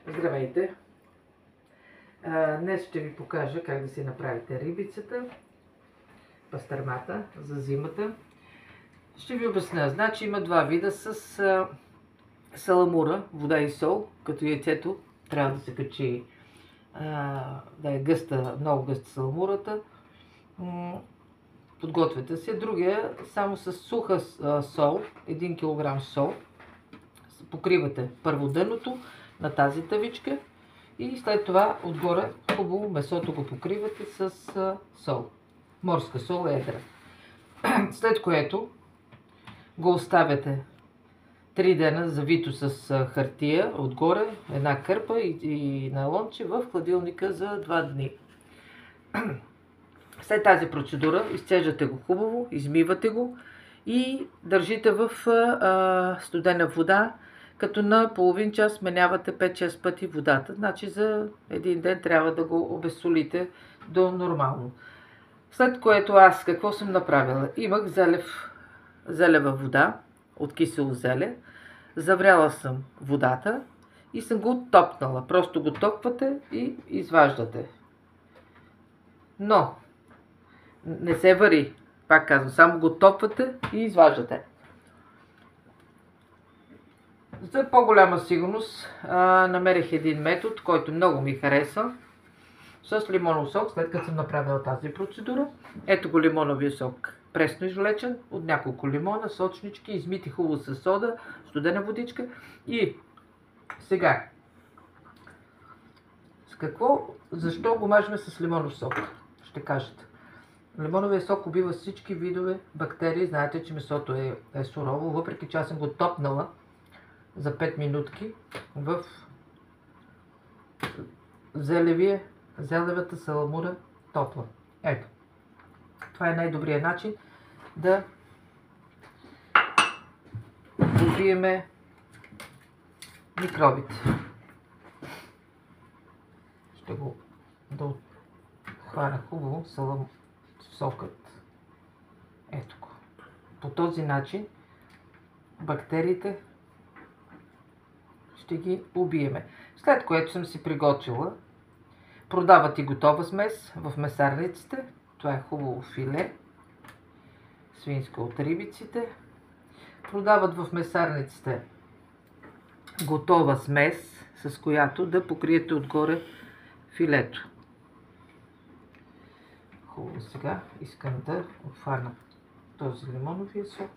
Здравейте! Днес ще ви покажа как да си направите рибицата, пастърмата за зимата. Ще ви обясня. Значи има два вида с саламура, вода и сол, като яйцето трябва да се качи, да е гъста, много гъста саламурата. Подготвяте се. Другия само с суха сол, 1 кг сол. Покривате първо дъното на тази тавичка и след това отгоре хубаво месото го покривате с сол. Морска сол едра. След което го оставяте 3 дена завито с хартия отгоре, една кърпа и найлонче в хладилника за 2 дни. След тази процедура изцеждате го хубаво, измивате го и държите в студена вода, като на половин час сменявате 5-6 пъти водата. Значи за един ден трябва да го обезсолите до нормално. След което аз какво съм направила? Имах зелева вода от кисело зеле. Завряла съм водата и съм го топнала. Просто го топвате и изваждате. Но не се вари. Пак казвам, само го топвате и изваждате. За по-голяма сигурност намерих един метод, който много ми хареса, с лимонов сок, след като съм направила тази процедура. Ето го лимоновия сок, пресно извлечен от няколко лимона, сочнички, измити хубаво с сода, студена водичка. И сега, защо го мажем с лимонов сок? Ще кажете. Лимоновия сок убива всички видове бактерии. Знаете, че месото е сурово, въпреки че аз съм го топнала за 5 минутки в зелевата саламура топла. Ето. Това е най-добрият начин да убиеме микробите. Ще го хвана хубаво сокът. Ето го. По този начин бактериите ще ги убиеме. След което съм си приготвила. Продават и готова смес в месарниците. Това е хубаво филе. Свинско от рибиците. Продават в месарниците готова смес, с която да покриете отгоре филето. Хубаво, сега искам да отварна този лимоновия сок.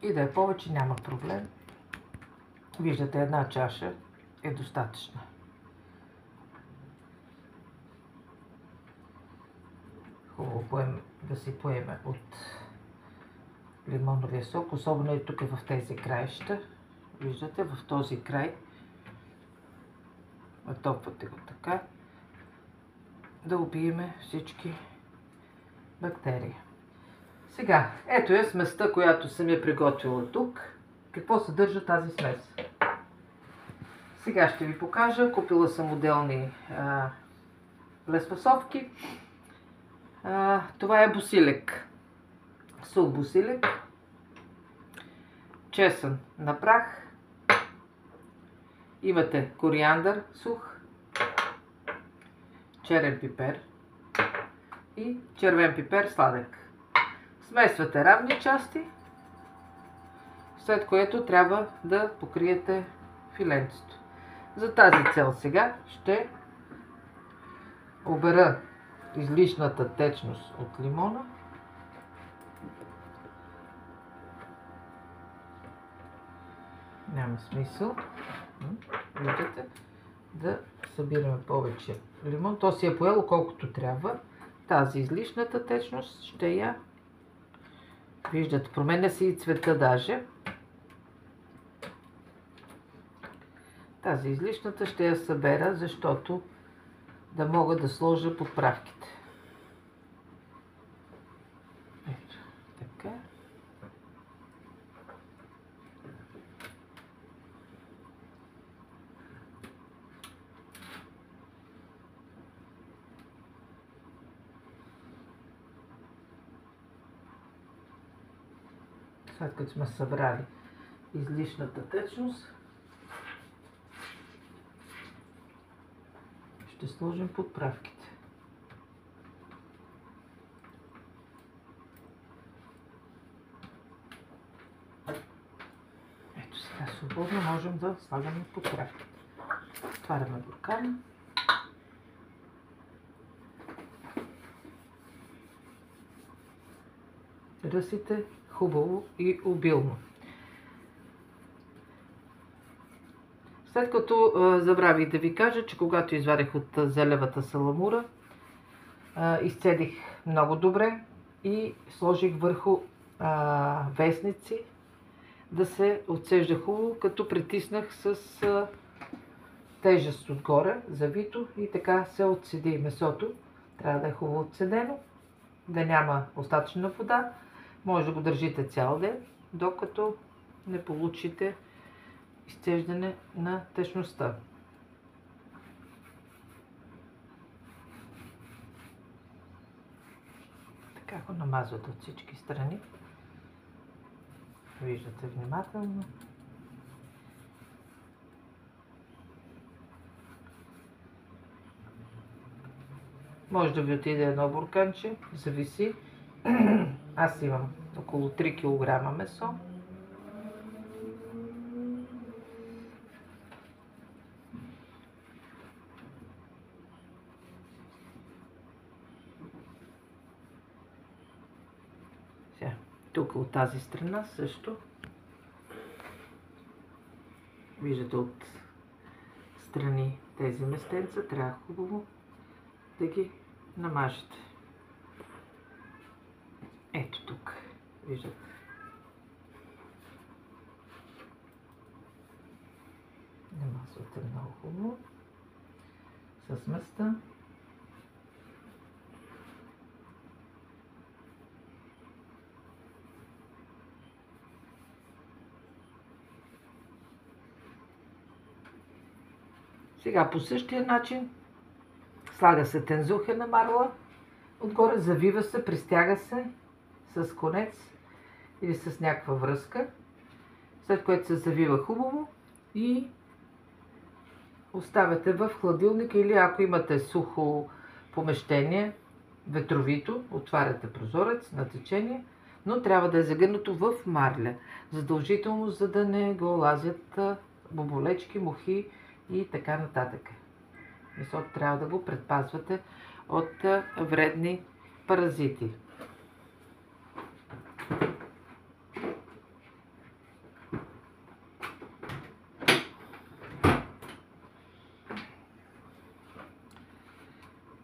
И да е повече, няма проблем. Виждате, една чаша е достатъчна. Хубаво да си поеме от лимоновия сок, особено и тук в тези краища. Виждате, в този край натопвате го така, да убиеме всички бактерии. Сега, ето е сместа, която съм я приготвила тук. Какво съдържа тази смес? Сега ще ви покажа. Купила съм отделни лесфасовки. Това е босилек. Сух босилек. Чесън на прах. Имате кориандър сух. Черен пипер. И червен пипер сладък. Смесвате равни части, след което трябва да покриете филенцето. За тази цел сега ще обера излишната течност от лимона. Няма смисъл, виждате, да събираме повече лимон. То си е поело колкото трябва. Тази излишната течност ще я виждате, променя се и цвета даже. Тази излишната ще я събера, защото да мога да сложа подправките. Ето, така. След като сме събрали излишната течност, ще сложим подправките. Ето сега свободно можем да слагаме подправките. Отваряме буркана. Ръсите хубаво и обилно. След като забравих да ви кажа, че когато извадих от зелевата саламура, изцедих много добре и сложих върху вестници да се отцежда хубаво, като притиснах с тежест отгоре, завито, и така се отседи месото. Трябва да е хубаво отседено, да няма остатъчна вода. Може да го държите цял ден, докато не получите изцеждане на течността. Така го намазвате от всички страни. Виждате внимателно. Може да ви отиде едно бурканче, зависи. Аз имам около 3 кг месо. Тук от тази страна също. Виждате от страни тези местенца. Трябва хубаво да ги намажете. Ето тук. Виждате. Намазвате много хубаво с места. Сега по същия начин слага се тензухена марла, отгоре завива се, пристяга се с конец или с някаква връзка, след което се завива хубаво и оставяте в хладилника, или ако имате сухо помещение, ветровито, отваряте прозорец на течение, но трябва да е загърнато в марля, задължително, за да не го лазят боболечки, мухи и така нататък. Месото трябва да го предпазвате от вредни паразити.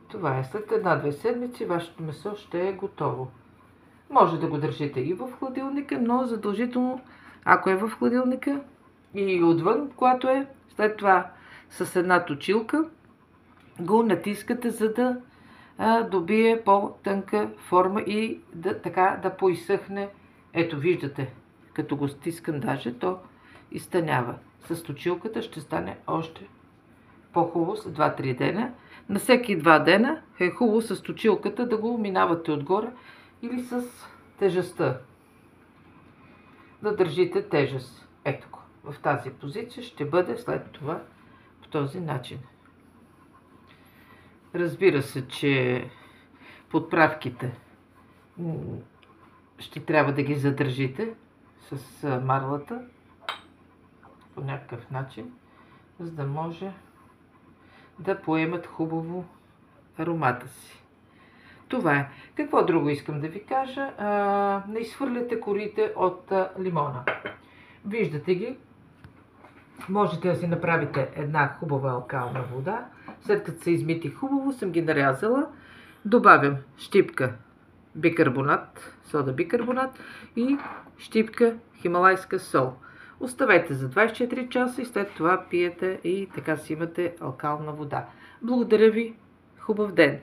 Това е. След 1-2 седмици вашето месо ще е готово. Може да го държите и в хладилника, но задължително, ако е в хладилника и отвън, когато е, след това с една точилка го натискате, за да добие по-тънка форма и така да поизсъхне. Ето виждате, като го стискам даже, то изтънява. С точилката ще стане още по-хубаво след 2-3 дена. На всеки 2 дена е хубаво с точилката да го минавате отгоре или с тежестта. Да държите тежест. Ето го. В тази позиция ще бъде след това по този начин. Разбира се, че подправките ще трябва да ги задържите с марлата по някакъв начин, за да може да поемат хубаво аромата си. Това е. Какво друго искам да ви кажа? Не изхвърляте корите от лимона. Виждате ги. Можете да си направите една хубава алкална вода. След като са измити хубаво, съм ги нарязала. Добавям щипка бикарбонат, сода бикарбонат и щипка хималайска сол. Оставете за 24 часа и след това пиете и така си имате алкална вода. Благодаря ви. Хубав ден!